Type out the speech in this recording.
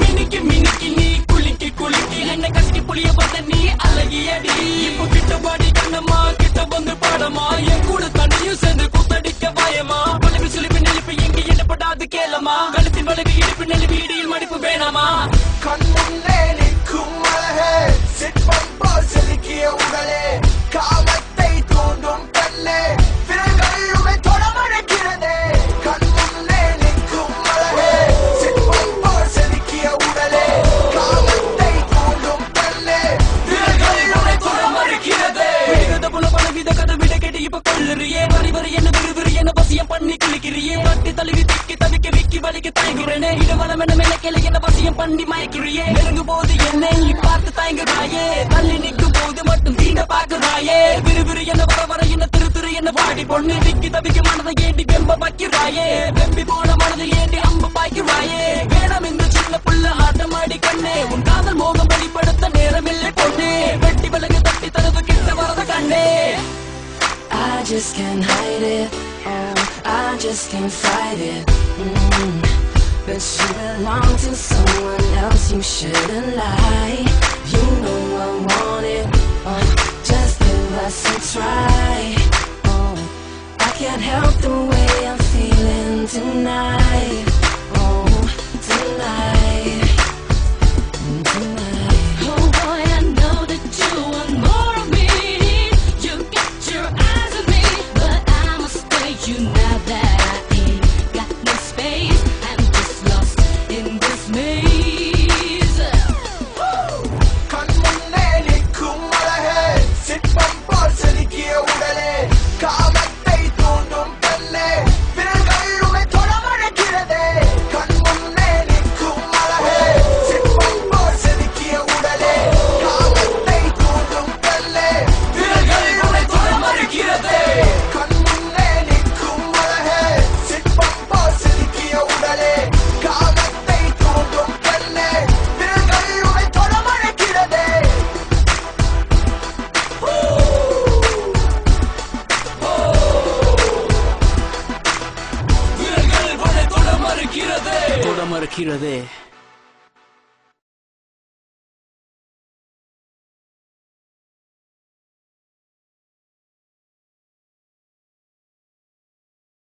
மினிக்கு மினிக்கு நீ குளிக்கி குளிக்கி என்ன கசிக்கு புளிய வந்த நீ அழகியடி இப்போ கிட்ட பாடி கண்ணம்மா கிட்ட வந்து பாடமா என் கூட தண்ணியும் சேர்ந்து கூத்தடிக்க பயமா வலிவு சுலிப்பு நெளிப்பு எங்க இடப்படாது கேளமா கழுத்தின் வலிவு இடுப்பு நெளிவு இடியில் மடிப்பு வேணாமா கண் முன்னே நிற்கும் அழகே சிற்பம் போல் செதுக்கிய உடலே காமத்தை தூண்டும் பெண்ணே விரல்கள் உமை தொடமழைக்கிறதே கண் முன்னே நிற்கும் அழகே சிற்பம் போல் செதுக்கிய உடலே காமத்தை தூண்டும் பெண்ணே விரல்கள் உமை தொடமழைக்கிறதே புல பலவித கதை விட கேட்டு இப்ப கொள்ளுறியே வரி வரி என்ன விறுவிறு என்ன வசியம் பண்ணி கிளிக்கிறியே தட்டி தழுவி திக்கி தவிக்க விக்கி வலிக்க தயங்குறேனே இடமலம் என்ன மேல என்ன வசியம் பண்ணி மயக்கிறியே நெருங்கும் போது என்னை பார்த்து தயங்குறாயே தள்ளி நிற்கும் போது மட்டும் தீண்ட பாக்குறாயே விறுவிறு என்ன வர வர என்ன திரு திரு என்ன பாடி பொண்ணு திக்கி தவிக்க மனதை ஏண்டி வெம்ப வைக்கிறாயே வெம்பி போன மனதை ஏண்டி அம்ப பாய்க்கிறாயே வேணாம் இந்த சின்ன புள்ள ஆட்டம் ஆடி கண்ணே உன் காதல் மோகம் வெளிப்படுத்த நேரமில்லை பொண்ணு வெட்டி விலகு தட்டி தரது கிட்ட வரத கண்ணே I just can't hide it, oh, I just can't fight it. But you belong to someone else, you shouldn't lie. You know I want it, oh, just give us a try. Oh, I can't help the way I'm feeling tonight. Oh, tonight, tonight. Oh boy, I know that you want more of me. You got your eyes on me, but I must tell you now that I ain't got no space. I'm just lost in this maze. கண் முன்னே நிற்கும் அழகே சிற்பம் போல் செதுக்கிய உடலே காமத்தை தூண்டும் பெண்ணே விரல்கள் உமை தொடமழைக்கிறதே கண் முன்னே நிற்கும் அழகே சிற்பம் போல் செதுக்கிய உடலே காமத்தை தூண்டும் பெண்ணே விரல்கள் உமை தொடமழைக்கிறதே கண் முன்னே நிற்கும் அழகே சிற்பம் போல் செதுக்கிய உடலே காமத்தை தூண்டும் பெண்ணே விரல்கள் உமை தொடமழைக்கிறதே விரல்கள் உன்னை தொட மறுக்கிறதே